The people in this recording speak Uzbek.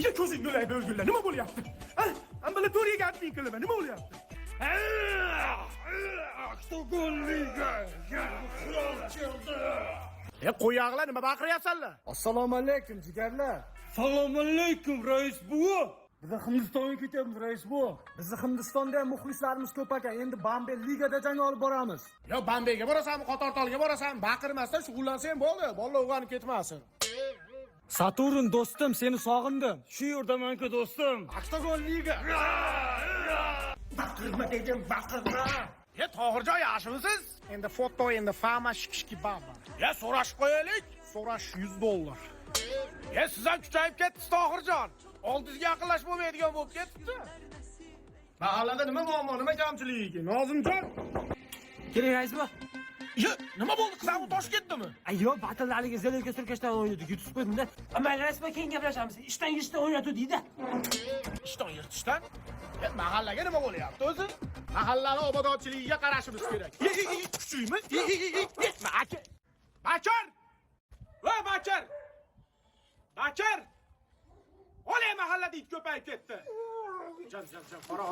Ya ko'zingni ulayib o'lgunlar, nima bo'lyapti? Ambulatoriyaga admin qilaman, nima bo'lyapti? Кто гол лига? Qo'yaqlar, nima baqiryapsanlar? Assalomu alaykum jigarlar. Assalomu alaykum rais buva. Biz Hindistonga ketyapmiz rais bu. Bizni Hindistonda ham muxlislarimiz ko'p ekan. Endi Bombay ligada jang olib boramiz. Yo, Bambayga borasanmi, Qotortolga borasanmi? Baqirmasdan shug'ullansang bo'ldi. Bola o'g'ani ketmasin. Saturn do'stim, seni sog'indim. Shu yerdaman-ku do'stim. Oktagon liga. Baqirma dedim, baqirma. Ya Tohirjon, yaxshimisiz? Endi foto, endi fama shikishki baba. Ya so'rashib qo'yaylik. So'rash $100. Ya siz ham kuchayib ketdingiz Tohirjon. Oldingizga yaqinlashib bo'lmaydigan bo'lib ketibdi. Mahallada nima muammo, nima kamchiligi? Nozimjon. Keling rais bu. Ya, nima bo'ldi? Qiz ham tosh ketdimi? Ayyo, batallarga zelka surkashdan o'ynadik, yutib qo'ydim-da. Mayli rais bu, keyin gaplashamiz. Ishdan yurishdan o'ynatuvdik-da. Ishdan yirtishdan? Ya mahallaga nima bo'lyapti o'zi? Mahallani obodonchiligiga qarashimiz kerak. Kuchuymi? Aka. Bachar! Voy Bachar! Bachar! Olay mahallada it ko'payib ketdi. Jam, qora.